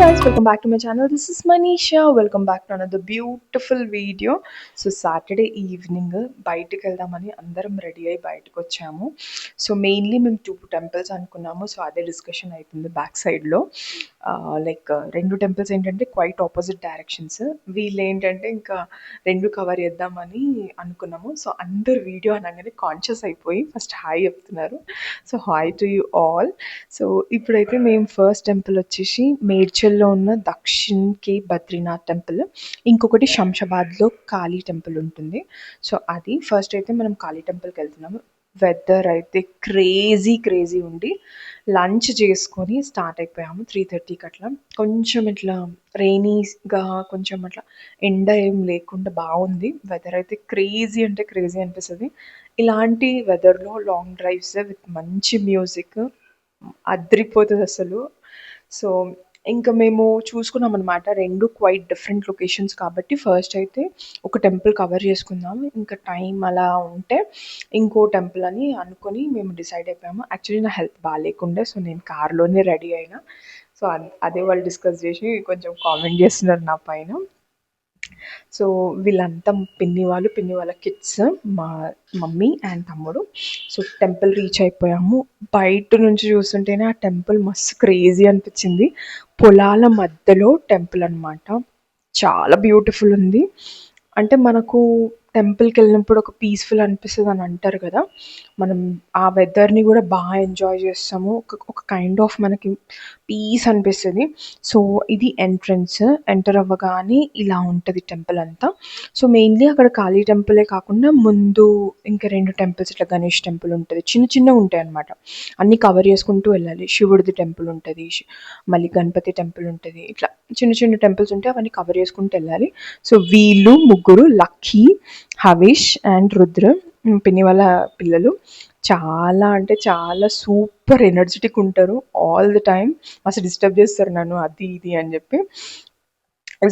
guys, welcome back to my channel. This is Manisha. Welcome back to another beautiful video. So Saturday evening బయటికి వెళ్దామని అందరం ready అయ్యి బయటకు వచ్చాము. So mainly మేము 2 టెంపుల్స్ అనుకున్నాము. సో అదే డిస్కషన్ అవుతుంది బ్యాక్ సైడ్లో. లైక్ 2 టెంపుల్స్ ఏంటంటే క్వైట్ ఆపోజిట్ డైరెక్షన్స్. వీళ్ళు ఏంటంటే ఇంకా 2 కవర్ చేద్దామని అనుకున్నాము. సో అందరు వీడియో అనగానే కాన్షియస్ అయిపోయి ఫస్ట్ హాయ్ చెప్తున్నారు. So hi to you all. So ఇప్పుడైతే మేము ఫస్ట్ టెంపుల్ వచ్చేసి మేడ్చల్లో ఉన్న దక్షిణ్ కే బద్రీనాథ్ టెంపుల్, ఇంకొకటి శంషాబాద్లో కాళీ టెంపుల్ ఉంటుంది. సో అది ఫస్ట్ అయితే మనం కాళీ టెంపుల్కి వెళ్తున్నాము. వెదర్ అయితే క్రేజీ ఉండి లంచ్ చేసుకొని స్టార్ట్ అయిపోయాము 3:30కి అట్లా. కొంచెం ఇట్లా రెయినీగా కొంచెం అట్లా ఎండ ఏం లేకుండా బాగుంది. వెదర్ అయితే క్రేజీ అంటే క్రేజీ అనిపిస్తుంది. ఇలాంటి వెదర్లో లాంగ్ డ్రైవ్స్ విత్ మంచి మ్యూజిక్ అదిరిపోతుంది అసలు. సో ఇంకా మేము చూసుకున్నాం అనమాట, 2 క్వైట్ డిఫరెంట్ లొకేషన్స్ కాబట్టి ఫస్ట్ అయితే ఒక టెంపుల్ కవర్ చేసుకుందాం, ఇంకా టైం అలా ఉంటే ఇంకో టెంపుల్ అని అనుకొని మేము డిసైడ్ అయిపోయాము. యాక్చువల్లీ నా హెల్త్ బాగాలేకుండే, సో నేను కార్లోనే రెడీ అయినా. సో అదే వాళ్ళు డిస్కస్ చేసి కొంచెం కామెంట్ చేస్తున్నారు నా పైన. సో వీళ్ళంతా పిన్ని వాళ్ళ కిడ్స్, మా మమ్మీ అండ్ తమ్ముడు. సో టెంపుల్ రీచ్ అయిపోయాము. బయట నుంచి చూస్తుంటేనే ఆ టెంపుల్ మస్తు క్రేజీ అనిపించింది. పొలాల మధ్యలో టెంపుల్ అనమాట. చాలా బ్యూటిఫుల్ ఉంది. అంటే మనకు టెంపుల్కి వెళ్ళినప్పుడు ఒక పీస్ఫుల్ అనిపిస్తుంది అని అంటారు కదా, మనం ఆ వెదర్ని కూడా బాగా ఎంజాయ్ చేస్తాము. ఒక కైండ్ ఆఫ్ మనకి పీస్ అనిపిస్తుంది. సో ఇది ఎంటర్ అవ్వగానే ఇలా ఉంటుంది టెంపుల్ అంతా. సో మెయిన్లీ అక్కడ కాళీ టెంపులే కాకుండా ముందు ఇంకా 2 టెంపుల్స్, ఇట్లా గణేష్ టెంపుల్ ఉంటుంది, చిన్న ఉంటాయి అనమాట. అన్నీ కవర్ చేసుకుంటూ వెళ్ళాలి. శివుడిది టెంపుల్ ఉంటుంది, మళ్ళీ గణపతి టెంపుల్ ఉంటుంది, ఇట్లా చిన్న టెంపుల్స్ ఉంటాయి, అవన్నీ కవర్ చేసుకుంటూ వెళ్ళాలి. సో వీళ్ళు ముగ్గురు, లక్కీ, హవిష్ అండ్ రుద్ర, పిన్ని వాళ్ళ పిల్లలు, చాలా అంటే చాలా సూపర్ ఎనర్జెటిక్ ఉంటారు ఆల్ ద టైమ్. అసలు డిస్టర్బ్ చేస్తారు నన్ను అది ఇది అని చెప్పి.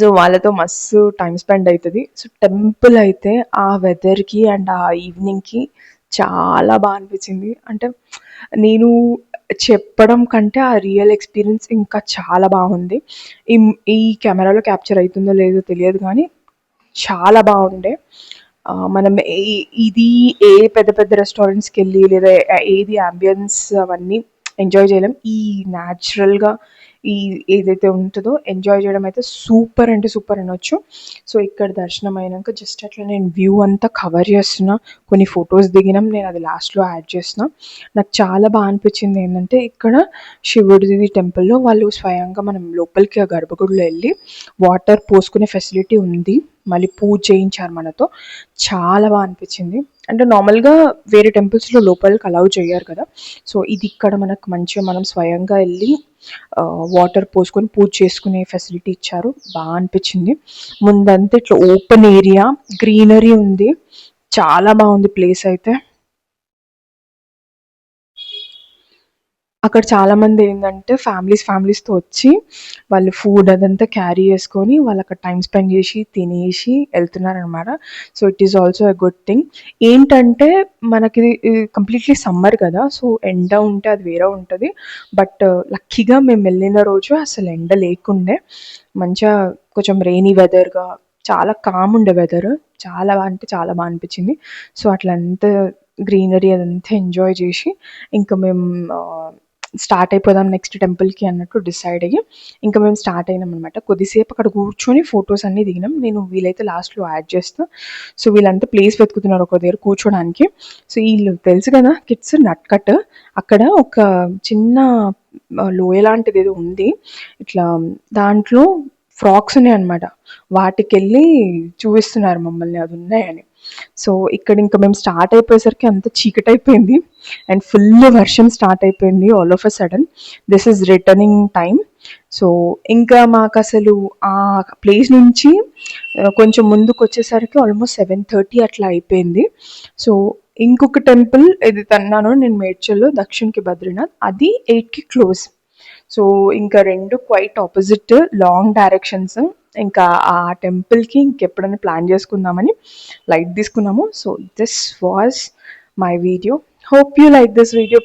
సో వాళ్ళతో మస్తు టైం స్పెండ్ అవుతుంది. సో టెంపుల్ అయితే ఆ వెదర్కి అండ్ ఆ ఈవినింగ్కి చాలా బాగా అనిపించింది. అంటే నేను చెప్పడం కంటే ఆ రియల్ ఎక్స్పీరియన్స్ ఇంకా చాలా బాగుంది. ఈ కెమెరాలో క్యాప్చర్ అవుతుందో లేదో తెలియదు కానీ చాలా బాగుండే. మనం ఇది పెద్ద రెస్టారెంట్స్కి వెళ్ళి లేదా ఏది అంబియన్స్ అవన్నీ ఎంజాయ్ చేయలేం. ఈ న్యాచురల్గా ఏదైతే ఉంటుందో ఎంజాయ్ చేయడం అయితే సూపర్ అంటే సూపర్ అనొచ్చు. సో ఇక్కడ దర్శనం అయినాక జస్ట్ అట్లా నేను వ్యూ అంతా కవర్ చేస్తున్నా, కొన్ని ఫొటోస్ దిగినాం, నేను అది లాస్ట్లో యాడ్ చేసిన. నాకు చాలా బాగా అనిపించింది ఏంటంటే, ఇక్కడ శివుడిది టెంపుల్లో వాళ్ళు స్వయంగా మనం లోపలికి ఆ గర్భగుడిలో వెళ్ళి వాటర్ పోసుకునే ఫెసిలిటీ ఉంది, మళ్ళీ పూజ చేయించారు మనతో. చాలా బాగా అనిపించింది. అంటే నార్మల్గా వేరే టెంపుల్స్లో లోపలికి అలౌ చేయరు కదా, సో ఇది ఇక్కడ మనకు మంచిగా మనం స్వయంగా వెళ్ళి వాటర్ పోసుకొని పూజ చేసుకునే ఫెసిలిటీ ఇచ్చారు. బాగా అనిపించింది. ముందంతా ఇట్లా ఓపెన్ ఏరియా, గ్రీనరీ ఉంది, చాలా బాగుంది ప్లేస్ అయితే. అక్కడ చాలామంది ఏంటంటే ఫ్యామిలీస్తో వచ్చి వాళ్ళు ఫుడ్ అదంతా క్యారీ చేసుకొని వాళ్ళు అక్కడ టైం స్పెండ్ చేసి తినేసి వెళ్తున్నారనమాట. So it is also a good thing. ఏంటంటే మనకి కంప్లీట్లీ సమ్మర్ కదా, సో ఎండ ఉంటే అది వేరే ఉంటుంది. బట్ లక్కీగా మేము వెళ్ళిన రోజు అసలు ఎండ లేకుండే, మంచిగా కొంచెం రెయినీ వెదర్గా చాలా కామ్ ఉండే వెదర్. చాలా అంటే చాలా బాగా అనిపించింది. సో అట్లంతా గ్రీనరీ అదంతా ఎంజాయ్ చేసి ఇంకా మేము స్టార్ట్ అయిపోదాం నెక్స్ట్ టెంపుల్కి అన్నట్టు డిసైడ్ అయ్యి ఇంకా మేము స్టార్ట్ అయినాం అనమాట. కొద్దిసేపు అక్కడ కూర్చొని ఫొటోస్ అన్నీ దిగినాం. నేను వీలైతే లాస్ట్లో యాడ్ చేస్తాను. సో వీళ్ళంతా ప్లేస్ వెతుకుతున్నారు ఒక దగ్గర కూర్చోడానికి. సో వీళ్ళు తెలుసు కదా కిడ్స్, నట్కట్, అక్కడ ఒక చిన్న లోయ లాంటిది ఏదో ఉంది, ఇట్లా దాంట్లో ఫ్రాక్స్ ఉన్నాయి అనమాట. వాటికి వెళ్ళి చూపిస్తున్నారు మమ్మల్ని అది ఉన్నాయని. సో ఇక్కడ ఇంకా మేము స్టార్ట్ అయిపోయేసరికి అంత చీకటి అయిపోయింది అండ్ ఫుల్ వర్షం స్టార్ట్ అయిపోయింది all of a sudden. This is returning time. So ఇంకా మాకు అసలు ఆ ప్లేస్ నుంచి కొంచెం ముందుకు వచ్చేసరికి ఆల్మోస్ట్ 7:30 అట్లా అయిపోయింది. సో ఇంకొక టెంపుల్ ఇది తన్నాను నేను మేడ్చల్లో, దక్షిణ్ కే బద్రీనాథ్, అది 8కి క్లోజ్. సో ఇంకా 2 క్వైట్ ఆపోజిట్ లాంగ్ డైరెక్షన్స్. ఇంకా ఆ టెంపుల్కి ఇంకెప్పుడైనా ప్లాన్ చేసుకుందామని లైట్ తీసుకున్నాము. So this was my video. Hope you like this video.